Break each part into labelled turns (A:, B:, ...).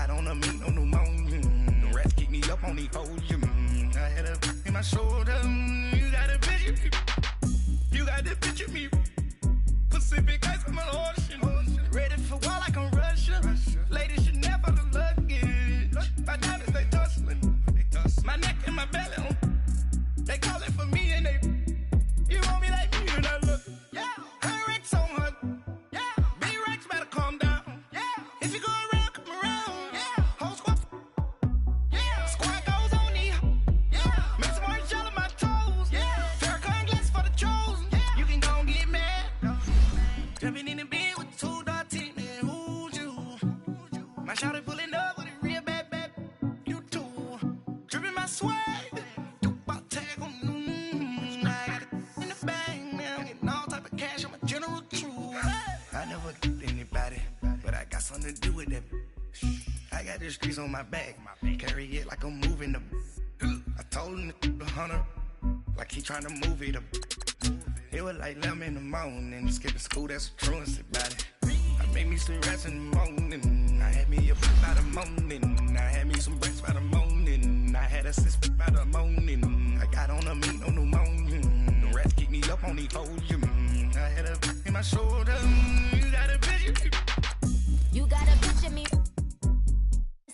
A: got on a meat, no pneumonia. The rats keep me up on these hoes. I had a in my shoulder. You got a picture me. You got the picture me. Pacific ice on my ocean. Ready for war like I'm Russian. Ladies should never the luggage. My diamonds, they tussling. My neck and my belly on. They calling for me and they. You want me like me and I look. Yeah. Her Rex on her. Yeah. Big Rex better calm down. Yeah. If you go around, come around. Yeah. Whole squad. Yeah. Squad goes on me. Yeah. Make some orange gel on my toes. Yeah. Farrakhan glass for the chosen. Yeah. You can go and get mad. Jumping in the bed with 2 dark teeth, man. Who's you? My shawty pulling up with a real bad. You too. Dripping my swag. Something to do with that. I got the streets on my back. Carry it like I'm moving the. I told him the hunter, like he trying to move it up. It was like 11 in the morning. Skipping school, that's a truancy about it. I made me some rest in the morning. I had me a by the morning. I had me some breaks by the morning. I had a sis by the morning. I got on a meat, no pneumonia. The rats keep me up on these hoes. I had a in my shoulder. You got a picture.
B: You got a picture me.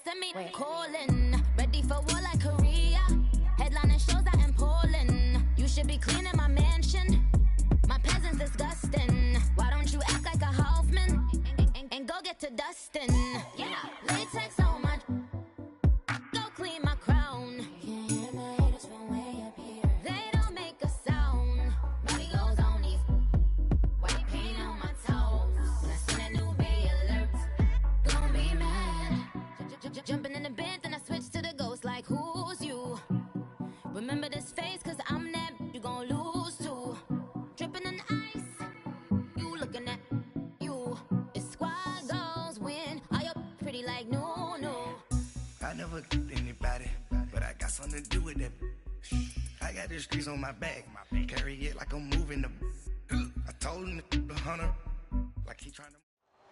B: Send me calling. Ready for war like Korea. Headlining shows out in Poland. You should be cleaning my mansion. My peasants disgusting. Why don't you act like a Hoffman and go get to dustin'? Yeah, latex on my. Go clean my crown. Can't hear my haters from way up here. They don't make a sound. Body goes on these. White paint on my toes. When I seen a new bay alert, gonna be mad. Jumping in the bed, then I switch to the ghost like who's you? Remember this face, cause I'm that you gon' lose too. Dripping in ice, you looking at you. It's squad goals win. Are you pretty like no?
A: I never anybody, but I got something to do with that. I got the streets on my back. Carry it like I'm moving the. I told him the hunter, like he trying to.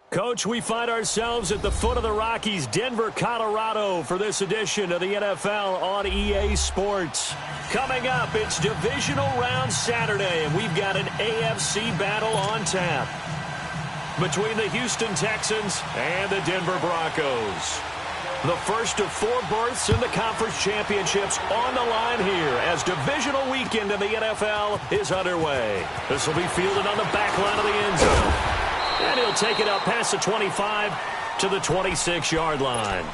C: Coach, we find ourselves at the foot of the Rockies, Denver, Colorado, for this edition of the NFL on EA Sports. Coming up, it's Divisional Round Saturday, and we've got an AFC battle on tap between the Houston Texans and the Denver Broncos. The first of 4 berths in the conference championships on the line here as divisional weekend in the NFL is underway. This will be fielded on the back line of the end zone. And he'll take it up past the 25 to the 26-yard line.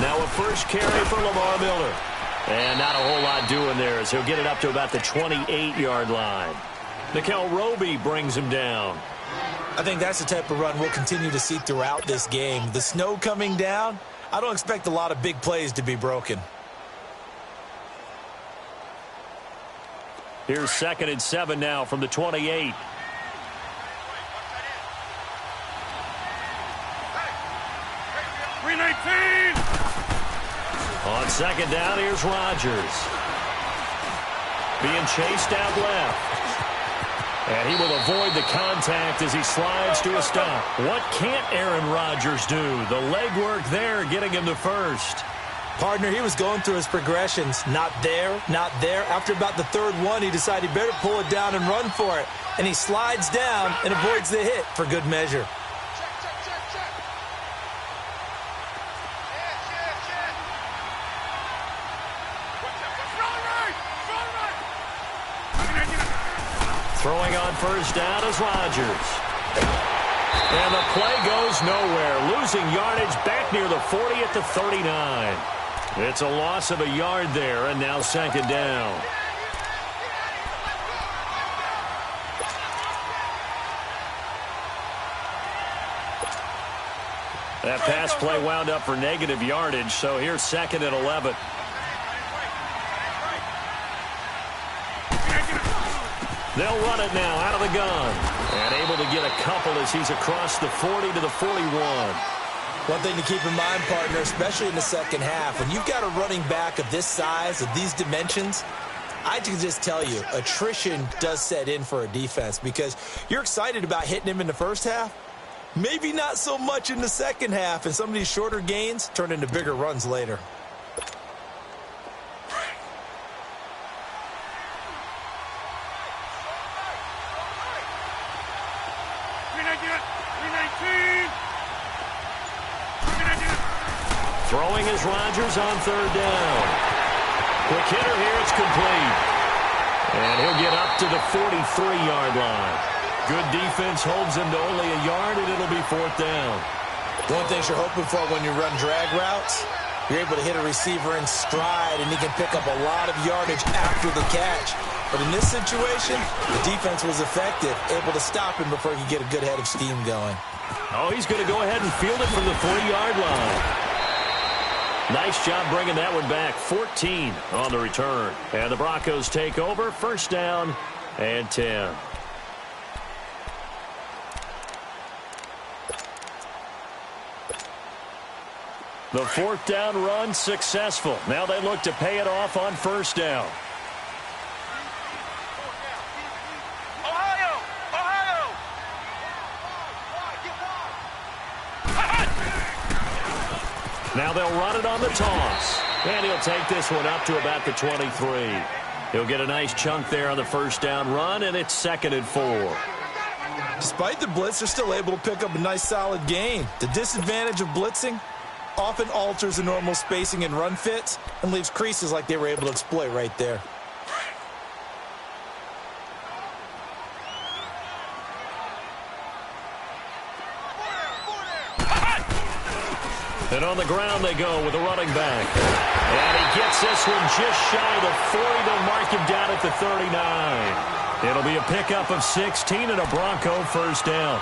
C: Now a first carry for Lamar Miller. And not a whole lot doing there as he'll get it up to about the 28-yard line. Nickel Roby brings him down.
D: I think that's the type of run we'll continue to see throughout this game. The snow coming down, I don't expect a lot of big plays to be broken.
C: Here's 2nd and 7 now from the 28. On 2nd down, here's Rodgers. Being chased out left. And he will avoid the contact as he slides to a stop. What can't Aaron Rodgers do? The legwork there getting him to first.
D: Partner, he was going through his progressions. Not there, not there. After about the 3rd one, he decided he better pull it down and run for it. And he slides down and avoids the hit for good measure.
C: Throwing on first down is Rodgers. And the play goes nowhere. Losing yardage back near the 40 at the 39. It's a loss of a yard there, and now second down. That pass play wound up for negative yardage, so here's second and 11. They'll run it now out of the gun. And able to get a couple as he's across the 40 to the 41.
D: One thing to keep in mind, partner, especially in the second half, when you've got a running back of this size, of these dimensions, I can just tell you, attrition does set in for a defense because you're excited about hitting him in the first half. Maybe not so much in the second half, and some of these shorter gains turn into bigger runs later.
C: Throwing is Rodgers on third down. Quick hitter here, it's complete. And he'll get up to the 43-yard line. Good defense holds him to only a yard, and it'll be fourth down.
D: One thing you're hoping for when you run drag routes, you're able to hit a receiver in stride, and he can pick up a lot of yardage after the catch. But in this situation, the defense was effective, able to stop him before he could get a good head of steam going.
C: Oh, he's going to go ahead and field it from the 40-yard line. Nice job bringing that one back. 14 on the return. And the Broncos take over. First down and 10. The fourth down run successful. Now they look to pay it off on first down. Now they'll run it on the toss. And he'll take this one up to about the 23. He'll get a nice chunk there on the first down run, and it's second and 4.
D: Despite the blitz, they're still able to pick up a nice solid gain. The disadvantage of blitzing often alters the normal spacing and run fits and leaves creases like they were able to exploit right there.
C: And on the ground they go with a running back. And he gets this one just shy of the 40. They'll mark him down at the 39. It'll be a pickup of 16 and a Bronco first down.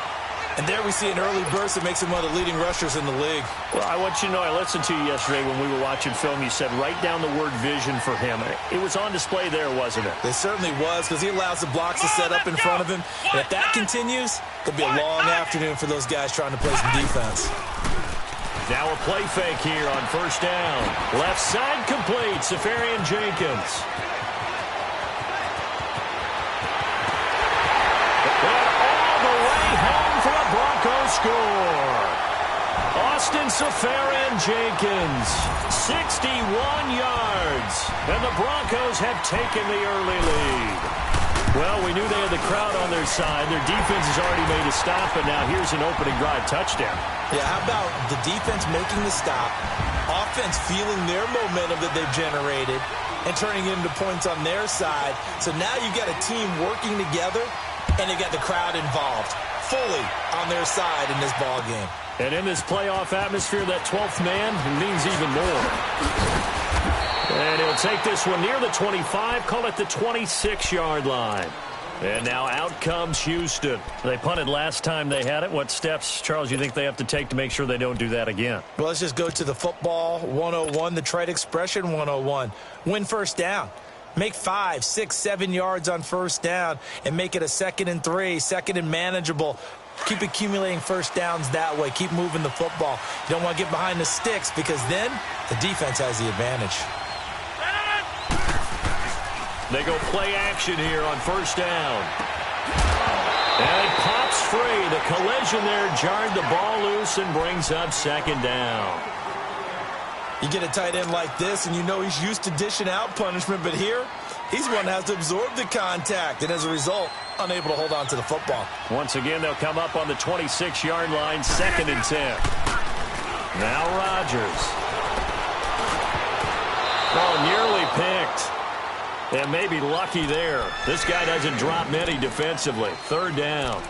D: And there we see an early burst that makes him one of the leading rushers in the league.
C: Well, I want you to know, I listened to you yesterday when we were watching film. You said write down the word vision for him. It was on display there, wasn't it?
D: It certainly was, because he allows the blocks to set up in front of him. And if that continues, it'll be a long afternoon for those guys trying to play some defense.
C: Now a play fake here on first down. Left side complete. Safarian Jenkins. And all the way home for a Broncos score. Austin Safarian Jenkins, 61 yards. And the Broncos have taken the early lead. Well, we knew they had the crowd on their side. Their defense has already made a stop, and now here's an opening drive touchdown.
D: Yeah, how about the defense making the stop, offense feeling their momentum that they've generated, and turning it into points on their side. So now you've got a team working together, and they've got the crowd involved fully on their side in this ball game.
C: And in this playoff atmosphere, that 12th man means even more. And he'll take this one near the 25, call it the 26-yard line. And now out comes Houston. They punted last time they had it. What steps, Charles, you think they have to take to make sure they don't do that again?
D: Well, let's just go to the football 101, the trite expression 101. Win first down. Make 5, 6, 7 yards on first down and make it a 2nd and 3, second and manageable. Keep accumulating first downs that way. Keep moving the football. You don't want to get behind the sticks because then the defense has the advantage.
C: They go play action here on first down. And it pops free. The collision there jarred the ball loose and brings up second down.
D: You get a tight end like this, and you know he's used to dishing out punishment, but here, he's one that has to absorb the contact, and as a result, unable to hold on to the football.
C: Once again, they'll come up on the 26-yard line, 2nd and 10. Now Rodgers. Oh, nearly picked. And maybe lucky there. This guy doesn't drop many defensively. 3rd down.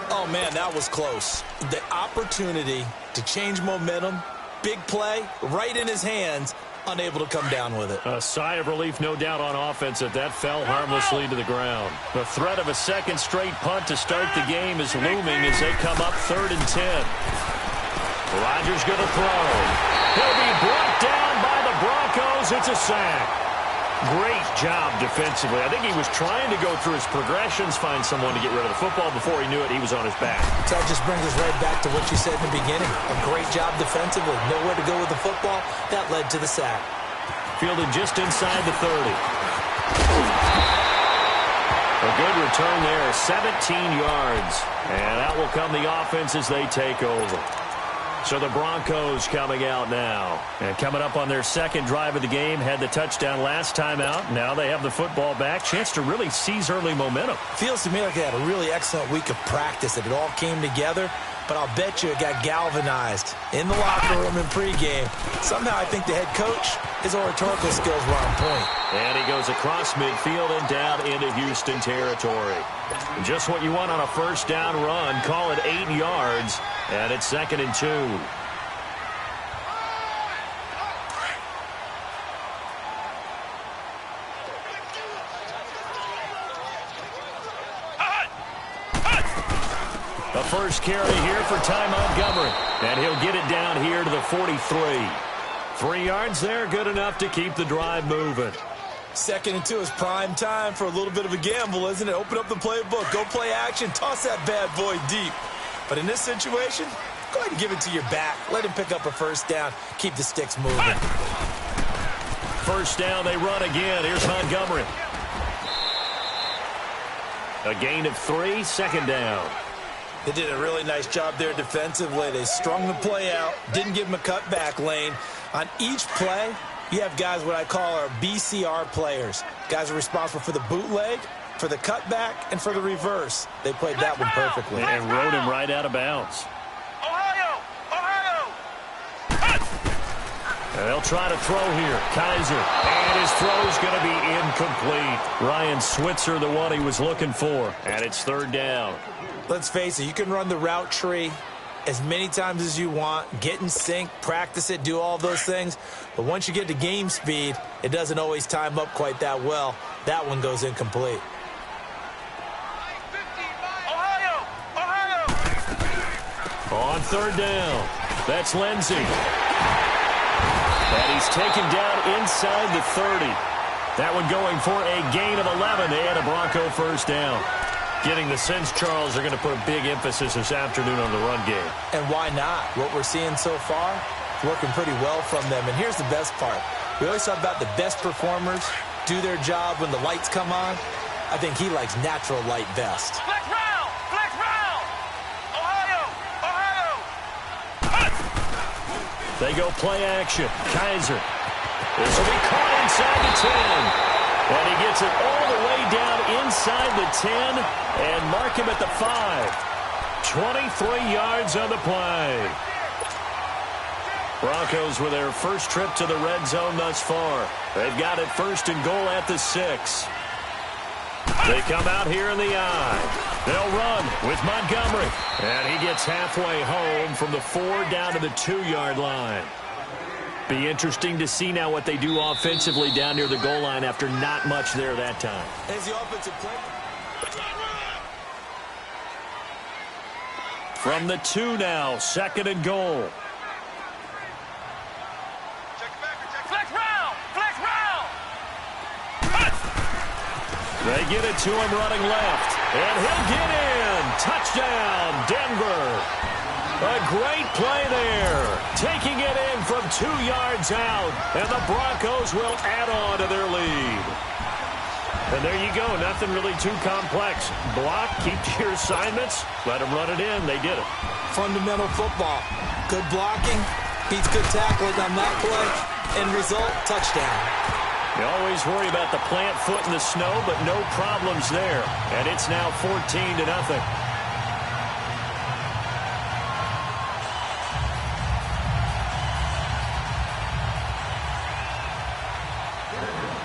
D: Oh, man, that was close. The opportunity to change momentum, big play right in his hands, unable to come down with it.
C: A sigh of relief, no doubt, on offense that fell harmlessly to the ground. The threat of a second straight punt to start the game is looming as they come up 3rd and 10. Rodgers going to throw. He'll be brought down by the Broncos. It's a sack. Great job defensively. I think he was trying to go through his progressions, find someone to get rid of the football. Before he knew it, he was on his back.
D: So that just brings us right back to what you said in the beginning. A great job defensively. Nowhere to go with the football. That led to the sack.
C: Fielded just inside the 30. A good return there, 17 yards. And out will come the offense as they take over. So the Broncos coming out now. And coming up on their second drive of the game. Had the touchdown last time out. Now they have the football back. Chance to really seize early momentum.
D: Feels to me like they had a really excellent week of practice. That it all came together. But I'll bet you it got galvanized in the locker room in pregame. Somehow I think the head coach, his oratorical skills were on point.
C: And he goes across midfield and down into Houston territory. Just what you want on a first down run. Call it 8 yards. And it's 2nd and 2. The first carry here for Ty Montgomery. And he'll get it down here to the 43. 3 yards there, good enough to keep the drive moving.
D: 2nd and 2 is prime time for a little bit of a gamble, isn't it? Open up the playbook, go play action, toss that bad boy deep. But in this situation, go ahead and give it to your back. Let him pick up a first down. Keep the sticks moving.
C: First down, they run again. Here's Montgomery. A gain of 3, 2nd down.
D: They did a really nice job there defensively. They strung the play out, didn't give him a cutback lane. On each play, you have guys what I call our BCR players. Guys are responsible for the bootleg, for the cutback, and for the reverse. They played that one perfectly.
C: And rode him right out of bounds. And they'll try to throw here. Kaiser. And his throw's going to be incomplete. Ryan Switzer, the one he was looking for. And it's 3rd down.
D: Let's face it, you can run the route tree as many times as you want, get in sync, practice it, do all those things. But once you get to game speed, it doesn't always time up quite that well. That one goes incomplete.
C: On 3rd down, that's Lindsey. And he's taken down inside the 30. That one going for a gain of 11 and a Bronco first down. Getting the sense, Charles, are going to put a big emphasis this afternoon on the run game.
D: And why not? What we're seeing so far, working pretty well from them. And here's the best part. We always talk about the best performers do their job when the lights come on. I think he likes natural light best.
A: Flex round! Flex round! Ohio! Ohio!
C: They go play action. Kaiser. This will be caught inside the 10. And he gets it all the way down inside the 10 and mark him at the 5. 23 yards on the play. Broncos with their first trip to the red zone thus far. They've got it 1st and goal at the 6. They come out here in the I. They'll run with Montgomery. And he gets halfway home from the 4 down to the 2-yard line. Be interesting to see now what they do offensively down near the goal line after not much there that time.
D: As the offensive play.
C: From the 2 now, 2nd and goal.
A: Flex round! Flex round!
C: They get it to him running left. And he'll get in. Touchdown, Denver. A great play there. Taking it in from 2 yards out. And the Broncos will add on to their lead. And there you go. Nothing really too complex. Block, keep to your assignments. Let them run it in. They did it.
D: Fundamental football. Good blocking. Beats good tackling on that play. End result, touchdown.
C: You always worry about the plant foot in the snow, but no problems there. And it's now 14-0.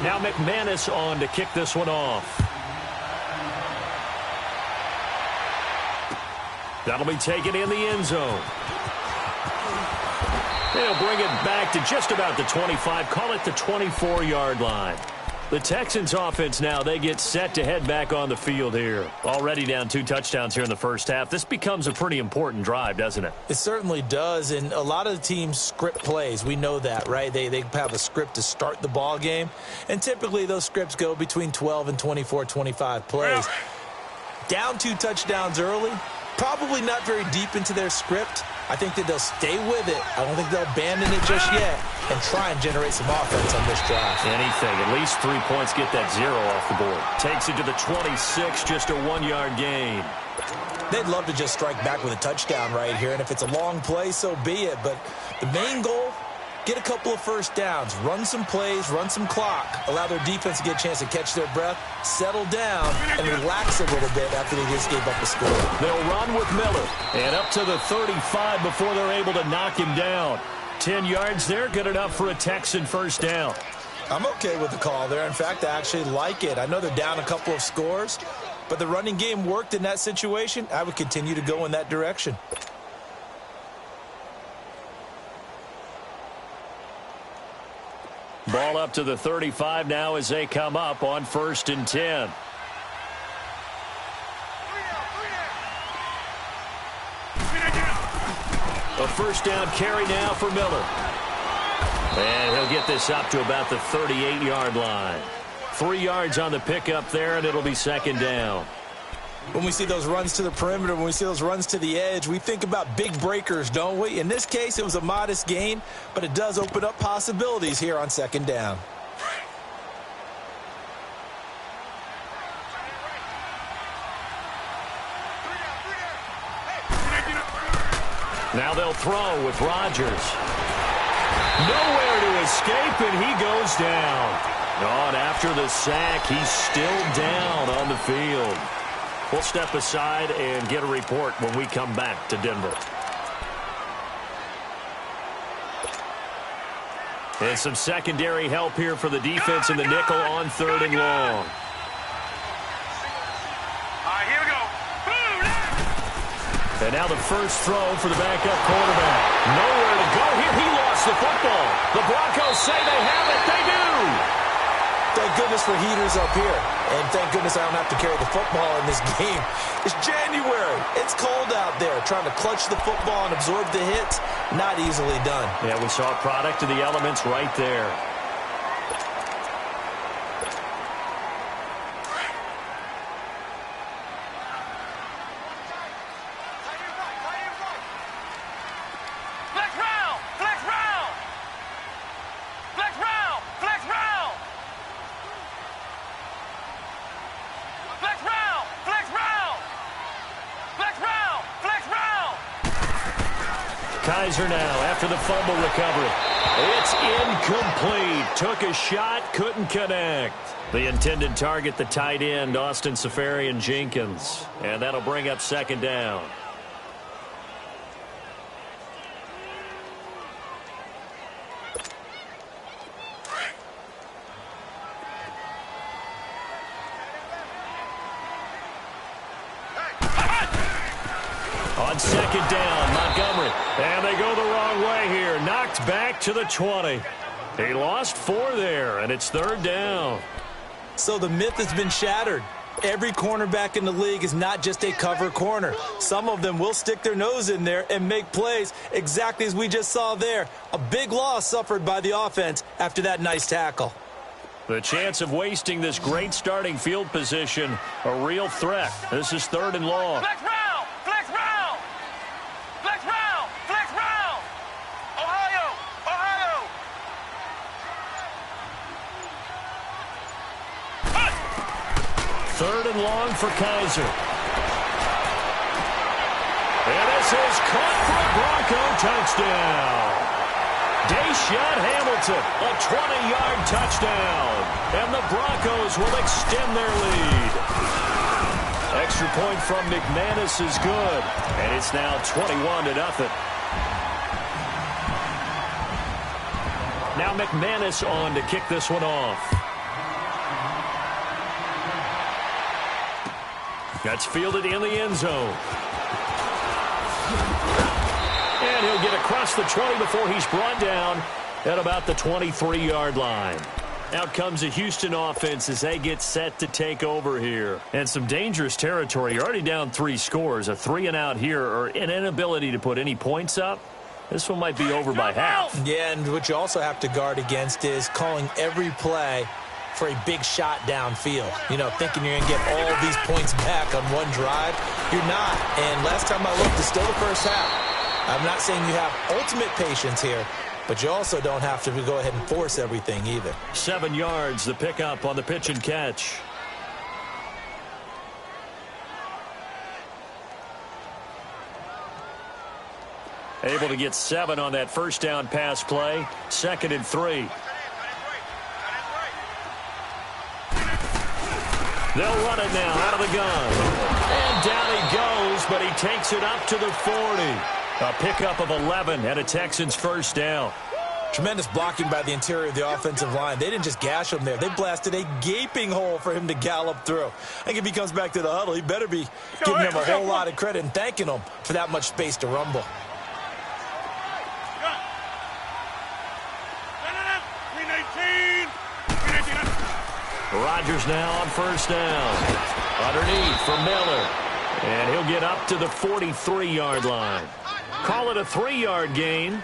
C: Now McManus on to kick this one off. That'll be taken in the end zone. They'll bring it back to just about the 25. Call it the 24-yard line. The Texans offense now, they get set to head back on the field here. Already down 2 touchdowns here in the first half. This becomes a pretty important drive, doesn't it?
D: It certainly does, and a lot of the teams script plays. We know that, right? They have a script to start the ball game, and typically those scripts go between 12 and 24, 25 plays. Down 2 touchdowns early, probably not very deep into their script. I think that they'll stay with it. I don't think they'll abandon it just yet and try and generate some offense on this drive.
C: Anything. At least 3 points, get that 0 off the board. Takes it to the 26, just a 1-yard gain.
D: They'd love to just strike back with a touchdown right here, and if it's a long play, so be it. But the main goal, get a couple of first downs, run some plays, run some clock, allow their defense to get a chance to catch their breath, settle down, and relax a little bit after they just gave up a score.
C: They'll run with Miller, and up to the 35 before they're able to knock him down. 10 yards there, good enough for a Texan first down.
D: I'm okay with the call there. In fact, I actually like it. I know they're down a couple of scores, but the running game worked in that situation. I would continue to go in that direction.
C: Ball up to the 35 now as they come up on 1st and 10. A first down carry now for Miller. And he'll get this up to about the 38-yard line. 3 yards on the pickup there, and it'll be 2nd down.
D: When we see those runs to the perimeter, when we see those runs to the edge, we think about big breakers, don't we? In this case, it was a modest gain, but it does open up possibilities here on 2nd down.
C: Now they'll throw with Rodgers. Nowhere to escape, and he goes down. On after the sack, he's still down on the field. We'll step aside and get a report when we come back to Denver. And some secondary help here for the defense in the nickel on 3rd and long.
A: Here we go.
C: And now the first throw for the backup quarterback. Nowhere to go here. He lost the football. The Broncos say they have it. They do.
D: Thank goodness for heaters up here. And thank goodness I don't have to carry the football in this game. It's January. It's cold out there. Trying to clutch the football and absorb the hits, not easily done.
C: Yeah, we saw a product of the elements right there. Kaiser now after the fumble recovery. It's incomplete. Took a shot, couldn't connect. The intended target, the tight end, Austin Seferian-Jenkins. And that'll bring up 2nd down. On 2nd down, Montgomery. And they go the wrong way here. Knocked back to the 20. He lost 4 there, and it's 3rd down.
D: So the myth has been shattered. Every cornerback in the league is not just a cover corner. Some of them will stick their nose in there and make plays exactly as we just saw there. A big loss suffered by the offense after that nice tackle.
C: The chance of wasting this great starting field position, a real threat. This is 3rd and long.
A: Flex round! Flex round! Flex round! Flex round! Ohio! Ohio!
C: 3rd and long for Kaiser. And this is caught for a Bronco touchdown. Deshaun Hamilton, a 20-yard touchdown. And the Broncos will extend their lead. Extra point from McManus is good. And it's now 21-0. Now McManus on to kick this one off. That's fielded in the end zone. And And he'll get across the 20 before he's brought down at about the 23-yard line. Out comes the Houston offense as they get set to take over here. And some dangerous territory. You're already down 3 scores. A 3-and-out here or an inability to put any points up. This one might be over by half.
D: Yeah, and what you also have to guard against is calling every play for a big shot downfield. You know, thinking you're going to get all these points back on one drive. You're not. And last time I looked, it's still the first half. I'm not saying you have ultimate patience here, but you also don't have to go ahead and force everything either.
C: 7 yards, the pickup on the pitch and catch. Able to get 7 on that first down pass play. 2nd and 3. They'll run it now out of the gun. And down he goes, but he takes it up to the 40. A pickup of 11 and a Texans first down.
D: Tremendous blocking by the interior of the offensive line. They didn't just gash him there. They blasted a gaping hole for him to gallop through. I think if he comes back to the huddle, he better be giving him a whole lot of credit and thanking him for that much space to rumble.
C: Rodgers now on first down. Underneath for Miller. And he'll get up to the 43-yard line. Call it a 3-yard gain.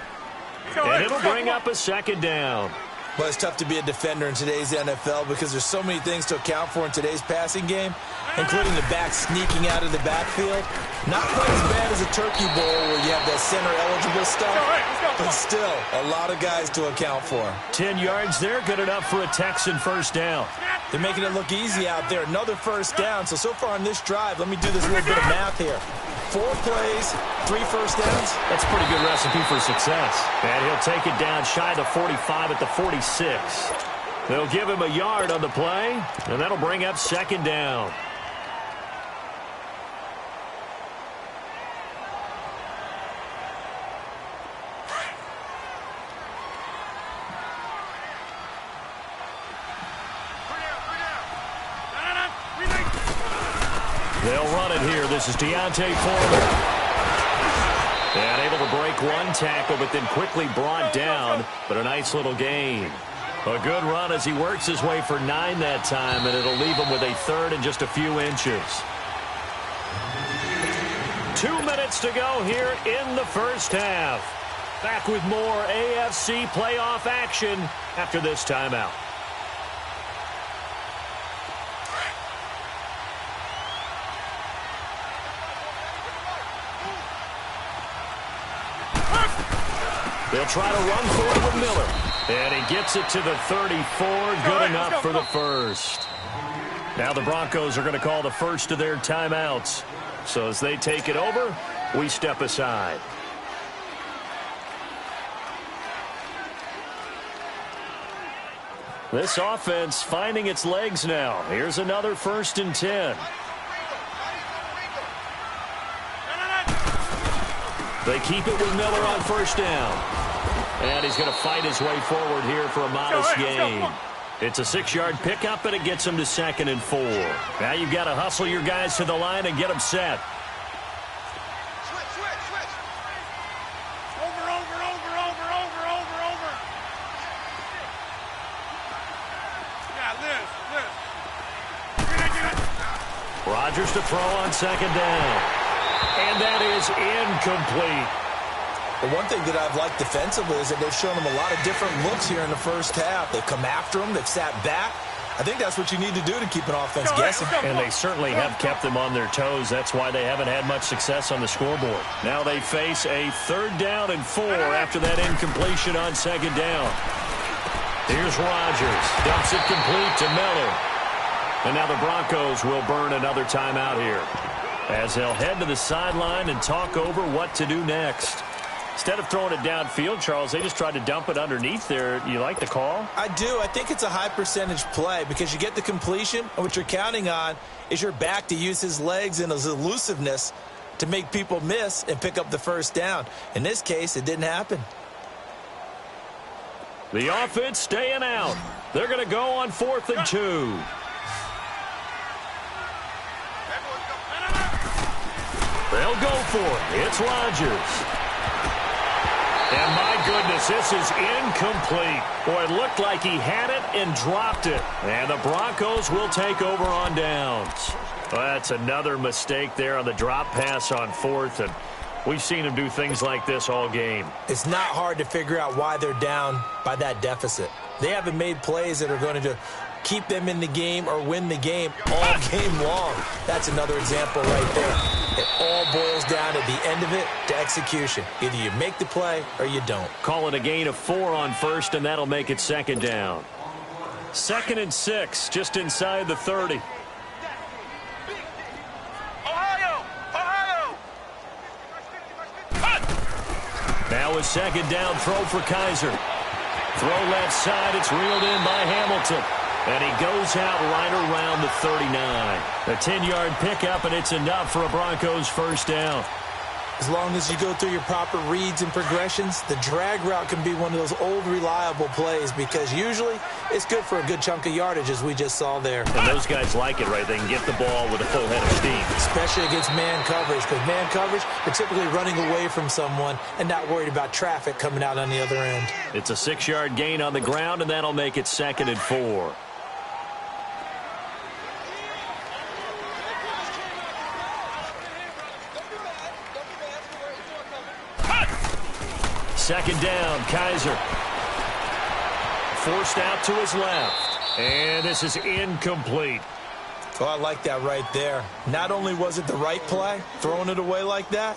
C: And it'll bring up a 2nd down.
D: Well, it's tough to be a defender in today's NFL because there's so many things to account for in today's passing game, including the back sneaking out of the backfield. Not quite as bad as a turkey bowl where you have that center-eligible stuff, but still a lot of guys to account for.
C: 10 yards there, good enough for a Texan first down.
D: They're making it look easy out there. Another first down. So far on this drive, let me do this little bit of math here. 4 plays, 3 first downs.
C: That's a pretty good recipe for success. And he'll take it down shy of the 45 at the 46. They'll give him a yard on the play, and that'll bring up 2nd down. They'll run it here. This is Deontay Foreman. And able to break 1 tackle, but then quickly brought down. But a nice little gain. A good run as he works his way for 9 that time, and it'll leave him with a 3rd and just a few inches. 2 minutes to go here in the first half. Back with more AFC playoff action after this timeout. They'll try to run for it with Miller. And he gets it to the 34. Good enough for the first. Now the Broncos are going to call the first of their timeouts. So as they take it over, we step aside. This offense finding its legs now. Here's another 1st and 10. They keep it with Miller on first down. And he's going to fight his way forward here for a modest gain. It's a 6-yard pickup, and it gets him to 2nd and 4. Now you've got to hustle your guys to the line and get them set.
A: Switch. Over. Yeah, Liz.
C: Rodgers to throw on 2nd down. And that is incomplete.
D: The one thing that I've liked defensively is that they've shown him a lot of different looks here in the first half. They've come after him. They've sat back. I think that's what you need to do to keep an offense guessing.
C: And they certainly have kept them on their toes. That's why they haven't had much success on the scoreboard. Now they face a 3rd down and 4 after that incompletion on 2nd down. Here's Rodgers. Dumps it complete to Miller. And now the Broncos will burn another timeout here, as they'll head to the sideline and talk over what to do next. Instead of throwing it downfield, Charles, they just tried to dump it underneath there. You like the call?
D: I do. I think it's a high percentage play because you get the completion, and what you're counting on is your back to use his legs and his elusiveness to make people miss and pick up the first down. In this case, it didn't happen.
C: The offense staying out. They're going to go on 4th and 2. They'll go for it. It's Rodgers. And my goodness, this is incomplete. Boy, it looked like he had it and dropped it. And the Broncos will take over on downs. Well, that's another mistake there on the drop pass on fourth, and we've seen him do things like this all game.
D: It's not hard to figure out why they're down by that deficit. They haven't made plays that are going to keep them in the game or win the game all game long. That's another example right there. It all boils down at the end of it to execution. Either you make the play or you don't.
C: Call it a gain of 4 on first, and that'll make it second down. 2nd and 6, just inside the 30. Now a second down throw for Kaiser. Throw left side, it's reeled in by Hamilton. And he goes out right around the 39. A 10-yard pickup, and it's enough for a Broncos first down.
D: As long as you go through your proper reads and progressions, the drag route can be one of those old reliable plays because usually it's good for a good chunk of yardage, as we just saw there.
C: And those guys like it, right? They can get the ball with a full head of steam.
D: Especially against man coverage, because man coverage, they're typically running away from someone and not worried about traffic coming out on the other end.
C: It's a 6-yard gain on the ground, and that'll make it 2nd and 4. Second down, Kaiser. Forced out to his left. And this is incomplete.
D: Oh, I like that right there. Not only was it the right play, throwing it away like that,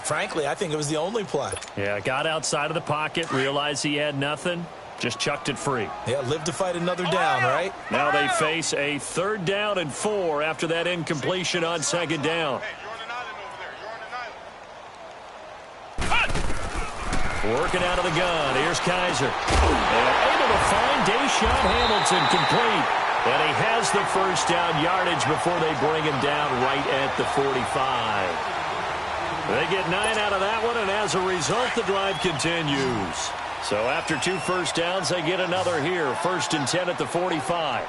D: frankly, I think it was the only play.
C: Yeah, got outside of the pocket, realized he had nothing, just chucked it free.
D: Yeah, live to fight another down, right?
C: Now they face a 3rd down and 4 after that incompletion on 2nd down. Working out of the gun. Here's Kaiser. And able to find Deshaun Hamilton complete. And he has the first down yardage before they bring him down right at the 45. They get 9 out of that one, and as a result, the drive continues. So after 2 first downs, they get another here. 1st and 10 at the 45.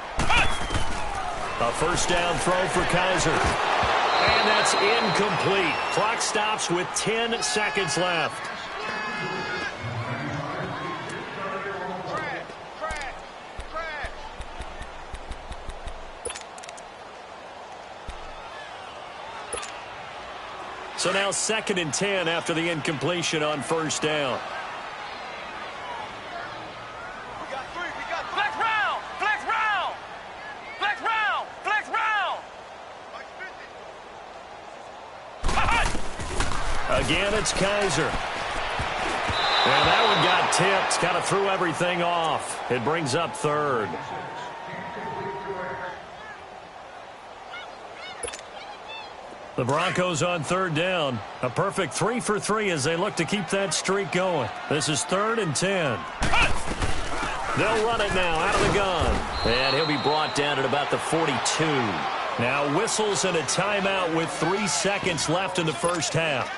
C: A first down throw for Kaiser. And that's incomplete. Clock stops with 10 seconds left. So now 2nd and 10 after the incompletion on first down.
E: We got 3. We got flex round, flex round, flex round, flex round.
C: Again, it's Kaiser. And that one got tipped. Kind of threw everything off. It brings up 3rd. The Broncos on 3rd down. A perfect 3 for 3 as they look to keep that streak going. This is 3rd and 10. They'll run it now out of the gun. And he'll be brought down at about the 42. Now whistles and a timeout with 3 seconds left in the first half.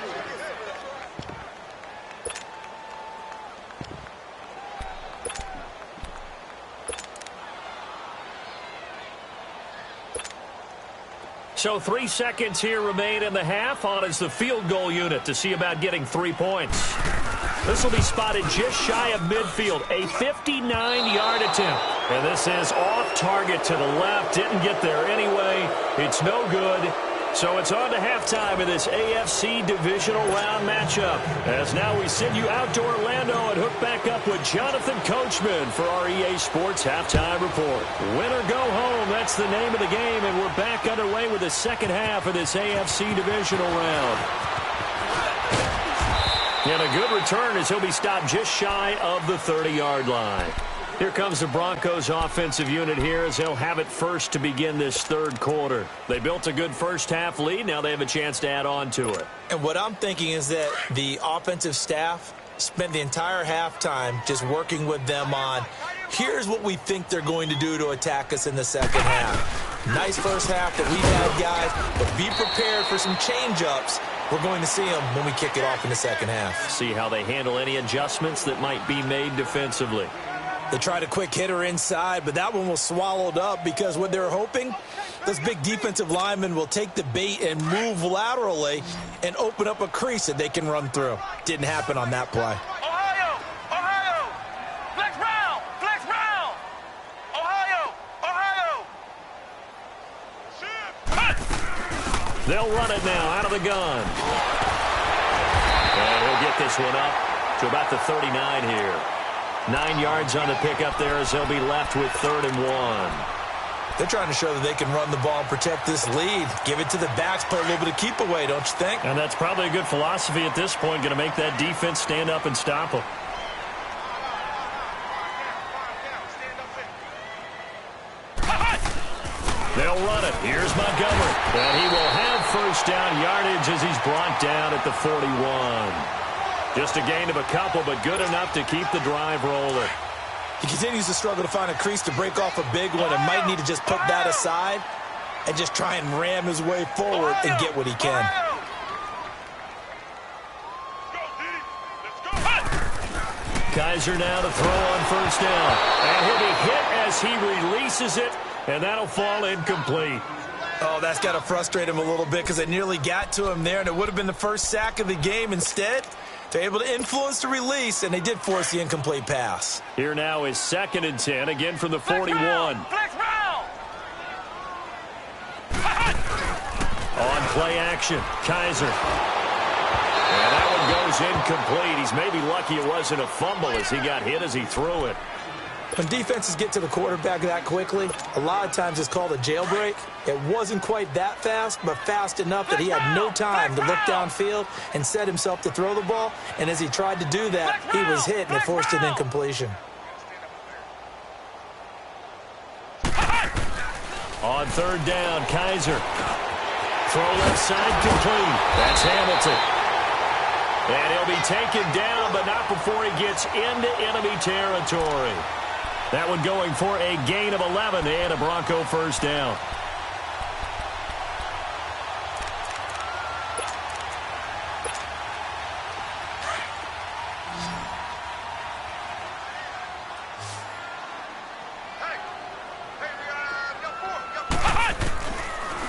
C: So 3 seconds here remain in the half. On is the field goal unit to see about getting 3 points. This will be spotted just shy of midfield. A 59-yard attempt. And this is off target to the left. Didn't get there anyway. It's no good. So it's on to halftime in this AFC divisional round matchup. As now we send you out to Orlando and hook back up with Jonathan Coachman for our EA Sports Halftime Report. Win or go home, that's the name of the game, and we're back underway with the second half of this AFC divisional round. And a good return as he'll be stopped just shy of the 30-yard line. Here comes the Broncos offensive unit here as they'll have it first to begin this 3rd quarter. They built a good first half lead. Now they have a chance to add on to it.
D: And what I'm thinking is that the offensive staff spent the entire halftime just working with them on, here's what we think they're going to do to attack us in the second half. Nice first half that we've had, guys, but be prepared for some change-ups. We're going to see them when we kick it off in the second half.
C: See how they handle any adjustments that might be made defensively.
D: They tried a quick hitter inside, but that one was swallowed up because what they're hoping, those big defensive linemen will take the bait and move laterally and open up a crease that they can run through. Didn't happen on that play.
C: They'll run it now out of the gun. And he'll get this one up to about the 39 here. 9 yards on the pickup there as they'll be left with 3rd and 1.
D: They're trying to show that they can run the ball and protect this lead. Give it to the backs, play a little bit of keep away, don't you think?
C: And that's probably a good philosophy at this point, going to make that defense stand up and stop them. They'll run it. Here's Montgomery. And he will have first down yardage as he's brought down at the 41. Just a gain of a couple, but good enough to keep the drive rolling.
D: He continues to struggle to find a crease to break off a big one and might need to just put that aside and just try and ram his way forward and get what he can.
C: Kaiser now to throw on first down. And he'll be hit as he releases it, and that'll fall incomplete.
D: Oh, that's got to frustrate him a little bit because they nearly got to him there, and it would have been the first sack of the game. Instead, they're able to influence the release, and they did force the incomplete pass.
C: Here now is 2nd and 10, again from the 41. On play action, Kaiser. And that one goes incomplete. He's maybe lucky it wasn't a fumble as he got hit as he threw it.
D: When defenses get to the quarterback that quickly, a lot of times it's called a jailbreak. It wasn't quite that fast, but fast enough that he had no time to look downfield and set himself to throw the ball. And as he tried to do that, he was hit and it forced an incompletion.
C: On 3rd down, Kaiser. Throw left side complete. That's Hamilton. And he'll be taken down, but not before he gets into enemy territory. That one going for a gain of 11 and a Bronco first down.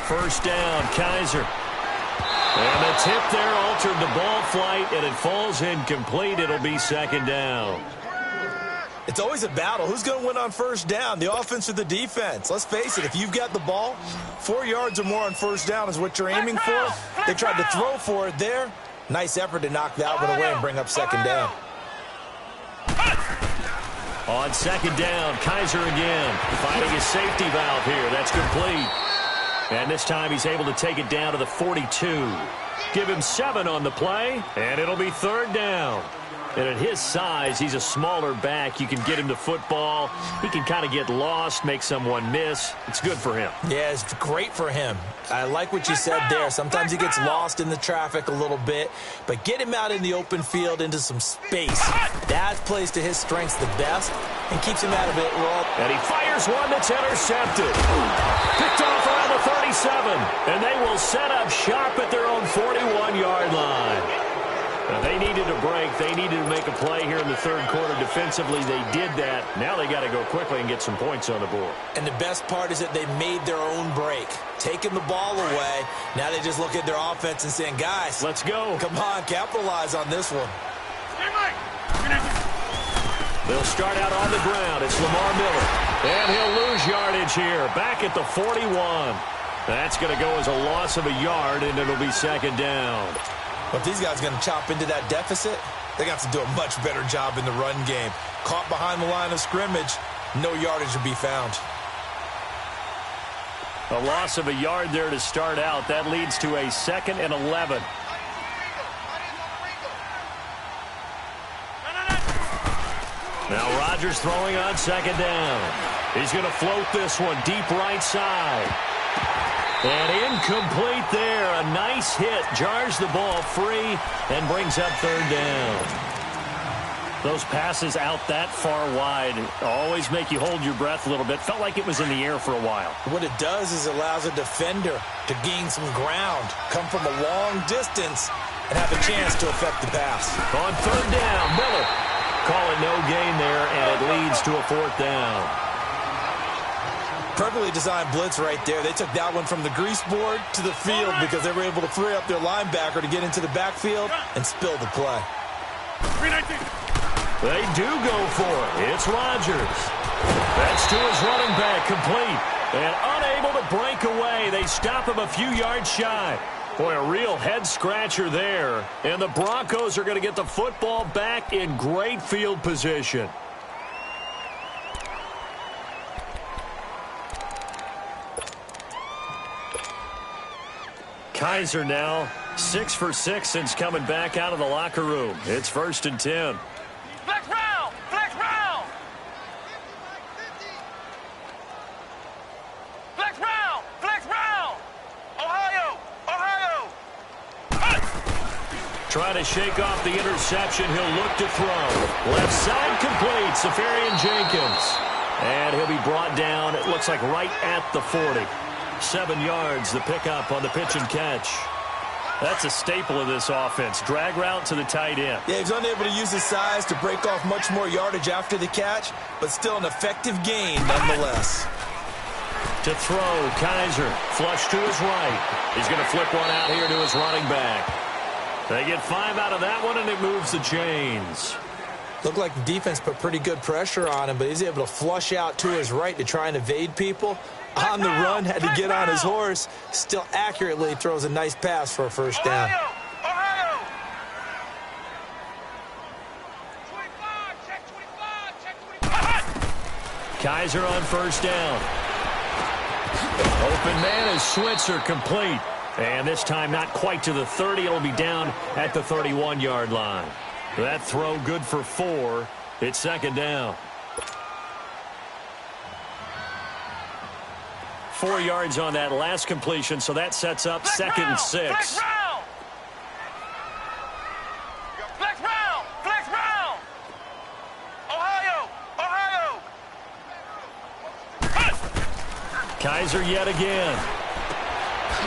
C: First down, Kaiser. And the tip there altered the ball flight, and it falls incomplete. It'll be 2nd down.
D: It's always a battle. Who's going to win on first down, the offense or the defense? Let's face it, if you've got the ball, 4 yards or more on first down is what you're aiming for. They tried to throw for it there. Nice effort to knock that one away and bring up 2nd down.
C: On 2nd down, Kaiser again, finding his safety valve here. That's complete. And this time he's able to take it down to the 42. Give him 7 on the play, and it'll be 3rd down. And at his size, he's a smaller back. You can get him the football. He can kind of get lost, make someone miss. It's good for him.
D: Yeah, it's great for him. I like what you said there. Sometimes he gets lost in the traffic a little bit, but get him out in the open field into some space. That plays to his strengths the best and keeps him out of it.
C: And he fires one that's intercepted. Picked off around the 37, and they will set up shop at their own 41-yard line. Now, they needed a break. They needed to make a play here in the 3rd quarter. Defensively, they did that. Now they got to go quickly and get some points on the board.
D: And the best part is that they made their own break. Taking the ball away. Now they just look at their offense and saying, guys,
C: let's go.
D: Come on, capitalize on this one.
C: They'll start out on the ground. It's Lamar Miller. And he'll lose yardage here. Back at the 41. That's going to go as a loss of a yard, and it'll be 2nd down.
D: But these guys are going to chop into that deficit. They got to do a much better job in the run game. Caught behind the line of scrimmage, no yardage to be found.
C: A loss of a yard there to start out. That leads to a 2nd and 11. Now Rodgers throwing on 2nd down. He's going to float this one deep right side. And incomplete there. A nice hit. Jars the ball free and brings up 3rd down. Those passes out that far wide always make you hold your breath a little bit. Felt like it was in the air for a while.
D: What it does is it allows a defender to gain some ground, come from a long distance, and have a chance to affect the pass.
C: On 3rd down, Miller calling no gain there, and it leads to a 4th down.
D: Perfectly designed blitz right there. They took that one from the grease board to the field because they were able to free up their linebacker to get into the backfield and spill the play.
C: They do go for it. It's Rodgers. That's to his running back, complete. And unable to break away. They stop him a few yards shy. Boy, a real head-scratcher there. And the Broncos are going to get the football back in great field position. Kaiser now 6 for 6 since coming back out of the locker room. It's 1st and 10.
E: Flex round! Flex round! Flex round! Flex round! Ohio! Ohio!
C: Trying to shake off the interception. He'll look to throw. Left side complete. Safarian Jenkins. And he'll be brought down, it looks like right at the 40. 7 yards, the pickup on the pitch and catch. That's a staple of this offense. Drag route to the tight end.
D: Yeah, he's unable to use his size to break off much more yardage after the catch, but still an effective gain nonetheless.
C: To throw, Kaiser. Flush to his right. He's going to flip one out here to his running back. They get 5 out of that one, and it moves the chains.
D: Looked like the defense put pretty good pressure on him, but he's able to flush out to his right to try and evade people. On the run, had to get on his horse. Still accurately throws a nice pass for a first down.
E: Ohio! 25, check 25, check 25.
C: Kaiser on first down. Open man is Switzer, complete. And this time not quite to the 30. It'll be down at the 31-yard line. That throw good for 4. It's 2nd down. 4 yards on that last completion, so that sets up 2nd and 6.
E: Flex round! Flex round! Flex round! Ohio! Ohio!
C: Kaiser yet again.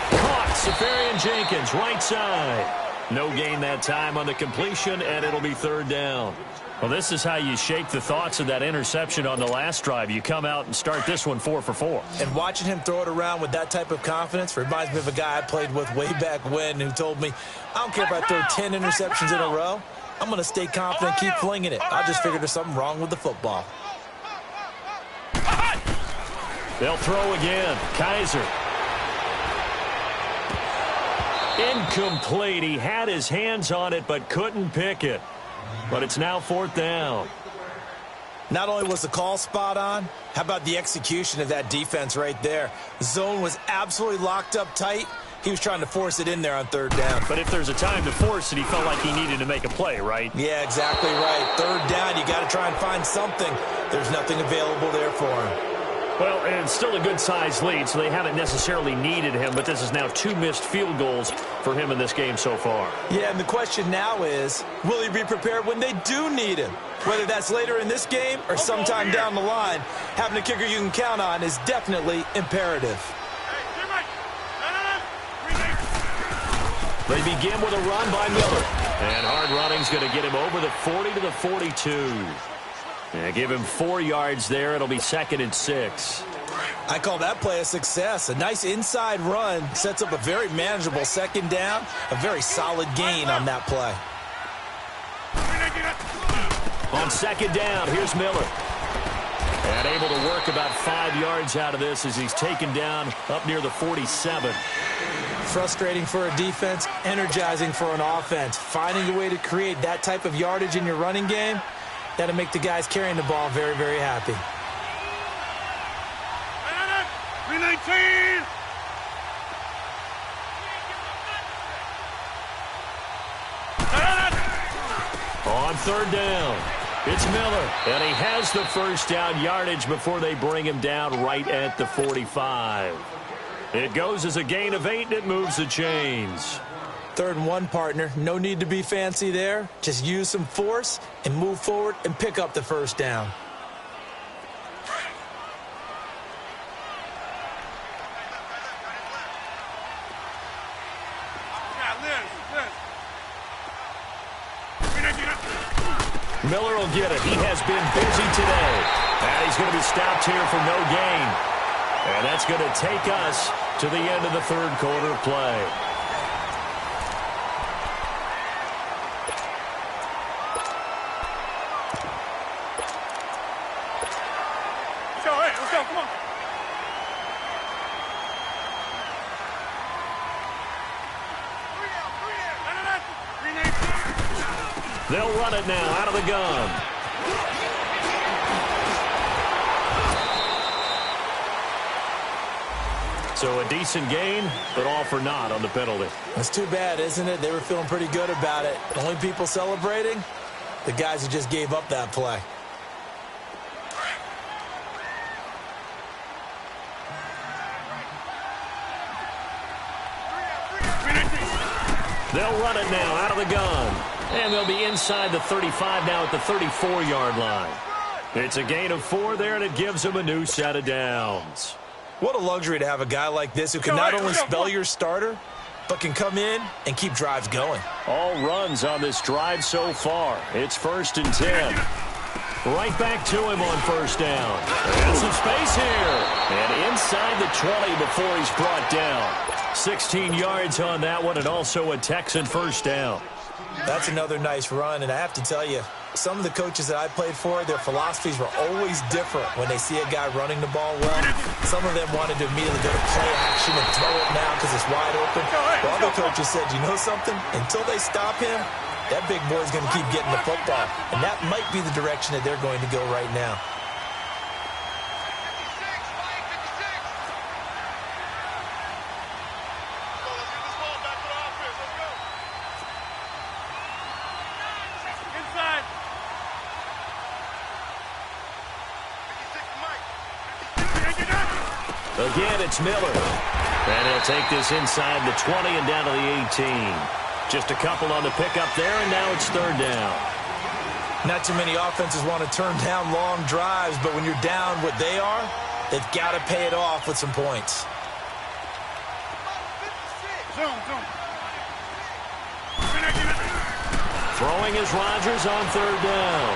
C: Caught. Safarian Jenkins, right side. No gain that time on the completion, and it'll be 3rd down. Well, this is how you shake the thoughts of that interception on the last drive. You come out and start this one 4 for 4.
D: And watching him throw it around with that type of confidence reminds me of a guy I played with way back when who told me, I don't care if I throw 10 interceptions in a row. I'm going to stay confident, keep flinging it. I just figured there's something wrong with the football.
C: They'll throw again. Kaiser. Incomplete. He had his hands on it but couldn't pick it. But it's now 4th down.
D: Not only was the call spot on, how about the execution of that defense right there? The zone was absolutely locked up tight. He was trying to force it in there on 3rd down.
C: But if there's a time to force it, he felt like he needed to make a play, right?
D: Yeah, exactly right. 3rd down, you got to try and find something. There's nothing available there for him.
C: Well, and it's still a good-sized lead, so they haven't necessarily needed him, but this is now 2 missed field goals for him in this game so far.
D: Yeah, and the question now is, will he be prepared when they do need him? Whether that's later in this game or sometime down the line, having a kicker you can count on is definitely imperative.
C: They begin with a run by Miller. And hard running's going to get him over the 40 to the 42. And give him 4 yards there. It'll be 2nd and 6.
D: I call that play a success. A nice inside run sets up a very manageable 2nd down. A very solid gain on that play.
C: On 2nd down, here's Miller. And able to work about 5 yards out of this as he's taken down up near the 47.
D: Frustrating for a defense, energizing for an offense. Finding a way to create that type of yardage in your running game, that'll make the guys carrying the ball very, very happy.
E: 319!
C: On 3rd down, it's Miller. And he has the first down yardage before they bring him down right at the 45. It goes as a gain of 8, and it moves the chains.
D: 3rd and 1, partner. No need to be fancy there. Just use some force and move forward and pick up the first down.
C: Miller will get it. He has been busy today. And he's going to be stopped here for no gain. And that's going to take us to the end of the 3rd quarter play.
E: Let's go, come on.
C: They'll run it now out of the gun. So a decent gain, but all for naught on the penalty.
D: That's too bad, isn't it? They were feeling pretty good about it. The only people celebrating, the guys who just gave up that play.
C: They'll run it now out of the gun. And they'll be inside the 35 now at the 34-yard line. It's a gain of 4 there, and it gives them a new set of downs.
D: What a luxury to have a guy like this who can not only spell your starter, but can come in and keep drives going.
C: All runs on this drive so far. It's 1st and 10. Right back to him on 1st down. And some space here. And inside the 20 before he's brought down. 16 yards on that one, and also a Texan 1st down.
D: That's another nice run, and I have to tell you, some of the coaches that I played for, their philosophies were always different when they see a guy running the ball well. Some of them wanted to immediately go to play action and throw it now because it's wide open. While other coaches said, you know something? Until they stop him, that big boy's going to keep getting the football. And that might be the direction that they're going to go right now.
C: Again, it's Miller. And he'll take this inside the 20 and down to the 18. Just a couple on the pickup there, and now it's 3rd down.
D: Not too many offenses want to turn down long drives, but when you're down what they are, they've got to pay it off with some points.
C: Throwing is Rodgers on 3rd down.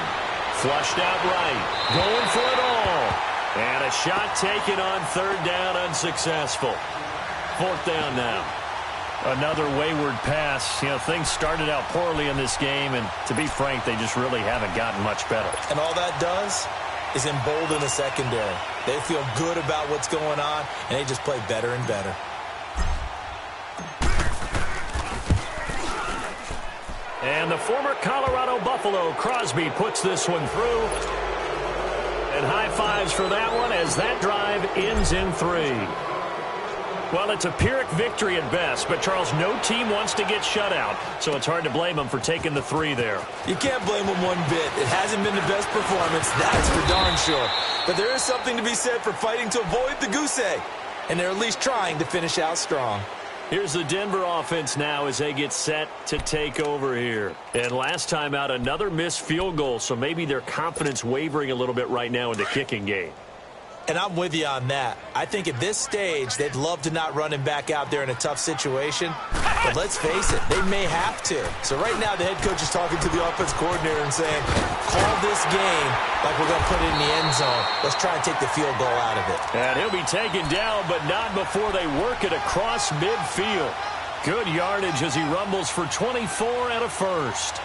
C: Flushed out right. Going for it all. And a shot taken on 3rd down, unsuccessful. 4th down now. Another wayward pass. You know, things started out poorly in this game, and to be frank, they just really haven't gotten much better.
D: And all that does is embolden the secondary. They feel good about what's going on, and they just play better and better.
C: And the former Colorado Buffalo, Crosby, puts this one through. And high fives for that one as that drive ends in 3. Well, it's a Pyrrhic victory at best, but, Charles, no team wants to get shut out, so it's hard to blame them for taking the 3 there.
D: You can't blame them one bit. It hasn't been the best performance, that's for darn sure. But there is something to be said for fighting to avoid the goose egg, and they're at least trying to finish out strong.
C: Here's the Denver offense now as they get set to take over here. And last time out, another missed field goal, so maybe their confidence wavering a little bit right now in the kicking game.
D: And I'm with you on that. I think at this stage, they'd love to not run him back out there in a tough situation. But let's face it, they may have to. So right now, the head coach is talking to the offense coordinator and saying, call this game like we're going to put it in the end zone. Let's try and take the field goal out of it.
C: And he'll be taken down, but not before they work it across midfield. Good yardage as he rumbles for 24 and a 1st.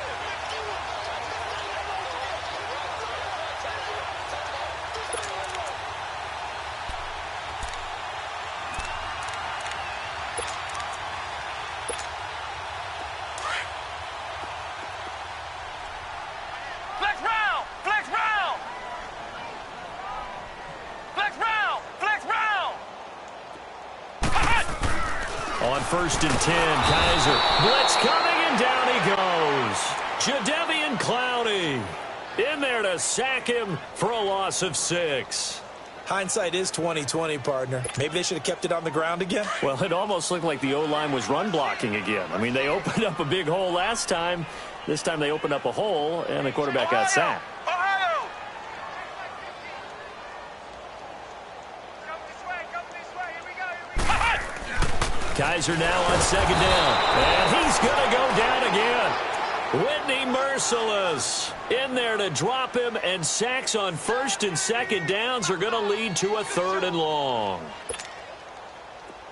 C: On 1st and 10, Kaiser. Blitz coming, and down he goes. Jadeveon Clowney in there to sack him for a loss of 6.
D: Hindsight is 20/20, partner. Maybe they should have kept it on the ground again.
C: Well, it almost looked like the O-line was run blocking again. I mean, they opened up a big hole last time. This time they opened up a hole, and the quarterback got sacked. Kaiser now on 2nd down. And he's going to go down again. Whitney merciless in there to drop him, and sacks on 1st and 2nd downs are going to lead to a 3rd and long.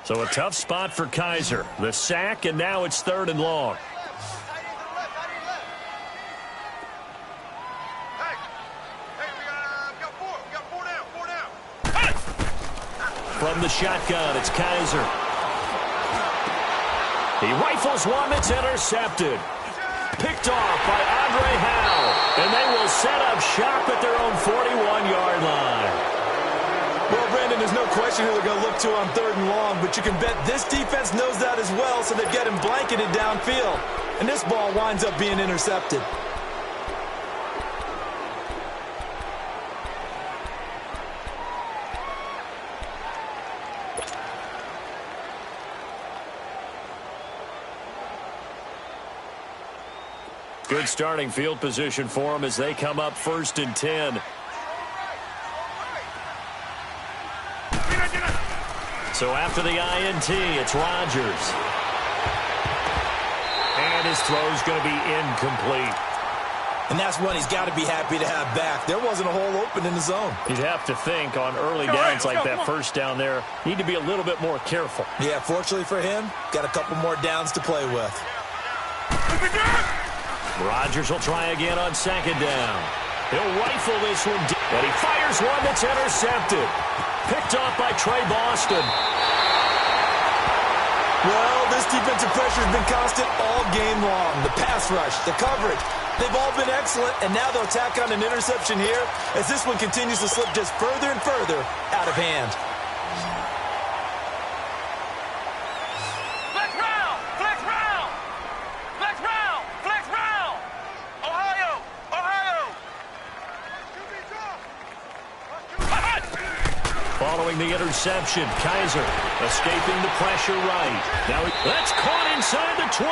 C: So a tough spot for Kaiser. The sack, and now it's 3rd and long. From the shotgun, it's Kaiser. He rifles one that's intercepted. Picked picked off by Andre Howe. And they will set up shop at their own 41-yard line.
D: Well, Brandon, there's no question who they're going to look to on 3rd and long, but you can bet this defense knows that as well, so they've got him blanketed downfield. And this ball winds up being intercepted.
C: Good starting field position for them as they come up 1st and 10. So after the INT, it's Rodgers. And his throw's going to be incomplete.
D: And that's one he's got to be happy to have back. There wasn't a hole open in the zone.
C: You'd have to think on early downs like that first down there, need to be a little bit more careful.
D: Yeah, fortunately for him, got a couple more downs to play with.
C: Rodgers will try again on 2nd down. He'll rifle this one, but he fires one that's intercepted. Picked off by Trey Boston.
D: Well, this defensive pressure has been constant all game long. The pass rush, the coverage, they've all been excellent, and now they'll tack on an interception here as this one continues to slip just further and further out of hand.
E: Flex round! Flex round! Flex round! Flex round! Ohio! Ohio!
C: Following the interception, Kaiser escaping the pressure right. Now that's caught inside the 20.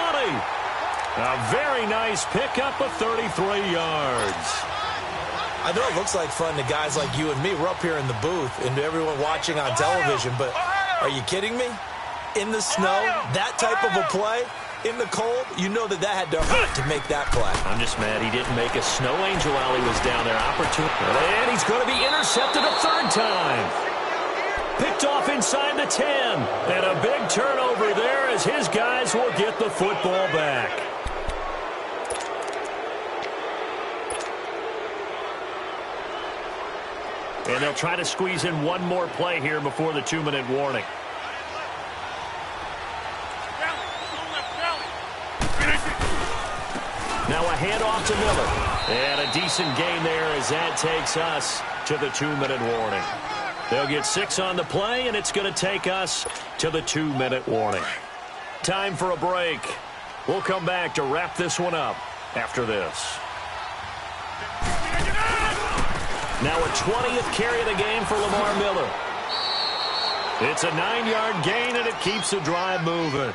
C: A very nice pickup of 33 yards.
D: I know it looks like fun to guys like you and me. We're up here in the booth and to everyone watching on television, but are you kidding me? In the snow, that type of a play, in the cold, you know that had to hurt to make that play.
C: I'm just mad he didn't make a snow angel while he was down there. And he's going to be intercepted a 3rd time. Picked off inside the 10. And a big turnover there as his guys will get the football back. And they'll try to squeeze in one more play here before the 2-minute warning. Now a handoff to Miller. And a decent gain there as that takes us to the 2-minute warning. They'll get 6 on the play, and it's going to take us to the 2-minute warning. Time for a break. We'll come back to wrap this one up after this. Now a 20th carry of the game for Lamar Miller. It's a 9-yard gain, and it keeps the drive moving.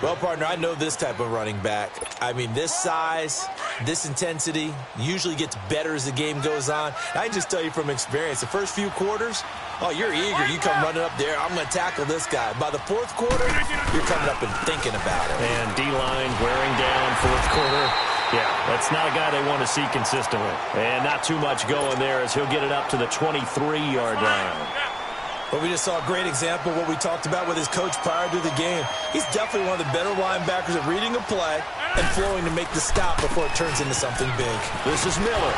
D: Well, partner, I know this type of running back. I mean, this size, this intensity usually gets better as the game goes on. I can just tell you from experience, the first few quarters, oh, you're eager. You come running up there, I'm going to tackle this guy. By the 4th quarter, you're coming up and thinking about it.
C: And D-line wearing down 4th quarter. Yeah, that's not a guy they want to see consistently. And not too much going there as he'll get it up to the 23-yard line.
D: But we just saw a great example of what we talked about with his coach prior to the game. He's definitely one of the better linebackers at reading a play and flowing to make the stop before it turns into something big.
C: This is Miller.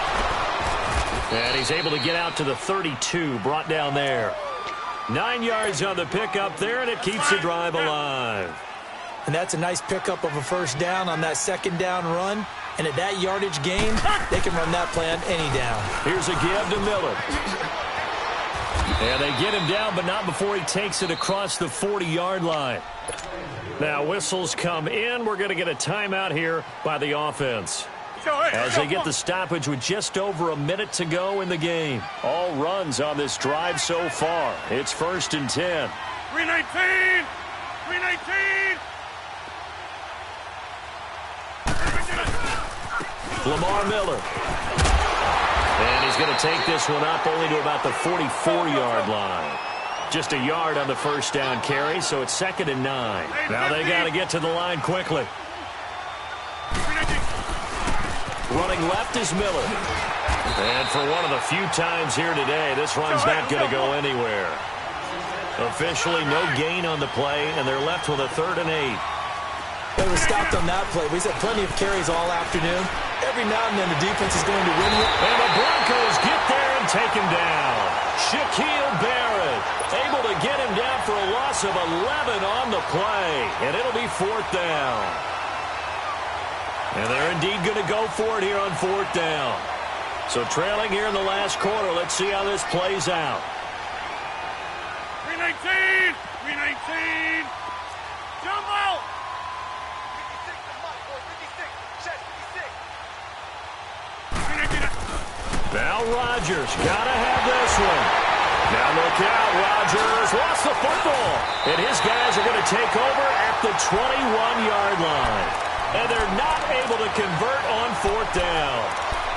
C: And he's able to get out to the 32, brought down there. 9 yards on the pickup there, and it keeps the drive alive.
D: And that's a nice pickup of a 1st down on that 2nd down run. And at that yardage gain, they can run that play on any down.
C: Here's a give to Miller. And they get him down, but not before he takes it across the 40-yard line. Now whistles come in. We're going to get a timeout here by the offense. As they get the stoppage with just over a minute to go in the game. All runs on this drive so far. It's 1st and 10.
E: 319! 319!
C: Lamar Miller. And he's going to take this one up only to about the 44-yard line. Just a yard on the 1st down carry, so it's 2nd and 9. Now they got to get to the line quickly. Running left is Miller. And for one of the few times here today, this run's not going to go anywhere. Officially no gain on the play, and they're left with a 3rd and 8.
D: They were stopped on that play. He's had plenty of carries all afternoon. Every now and then the defense is going to win you.
C: And the Broncos get there and take him down. Shaquille Barrett able to get him down for a loss of 11 on the play. And it'll be 4th down. And they're indeed going to go for it here on 4th down. So trailing here in the last quarter. Let's see how this plays out.
E: 319! 319! Jump out! 56 to Mike, boy. 56. Check, 56.
C: Now Rodgers got to have this one. Now look out. Rodgers lost the football. And his guys are going to take over at the 21-yard line. And they're not able to convert on 4th down.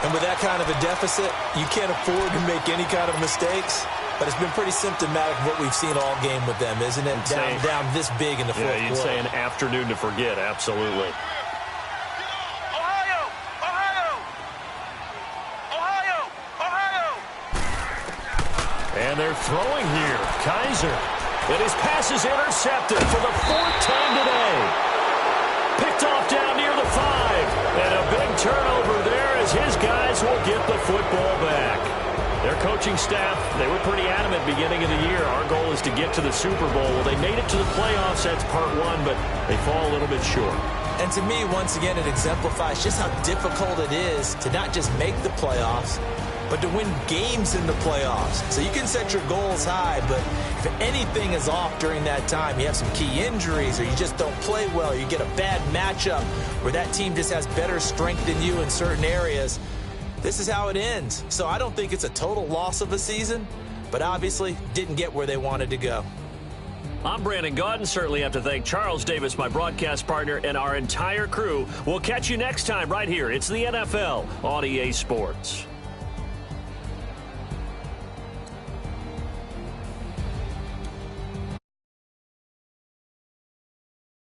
D: And with that kind of a deficit, you can't afford to make any kind of mistakes. But it's been pretty symptomatic of what we've seen all game with them, isn't it? Down this big in the fourth quarter.
C: Yeah, you'd say an afternoon to forget, absolutely.
E: Ohio! Ohio! Ohio! Ohio!
C: And they're throwing here. Kaiser. And his pass is intercepted for the 4th time today. Picked off down near the 5. And a big turnover there as his guys will get the football back. Their coaching staff, they were pretty adamant beginning of the year. Our goal is to get to the Super Bowl. Well, they made it to the playoffs. That's part 1, but they fall a little bit short.
D: And to me, once again, it exemplifies just how difficult it is to not just make the playoffs, but to win games in the playoffs. So you can set your goals high, but if anything is off during that time, you have some key injuries or you just don't play well, or you get a bad matchup where that team just has better strength than you in certain areas, this is how it ends. So I don't think it's a total loss of a season, but obviously didn't get where they wanted to go.
C: I'm Brandon Gaudin. Certainly have to thank Charles Davis, my broadcast partner, and our entire crew. We'll catch you next time right here. It's the NFL on EA Sports.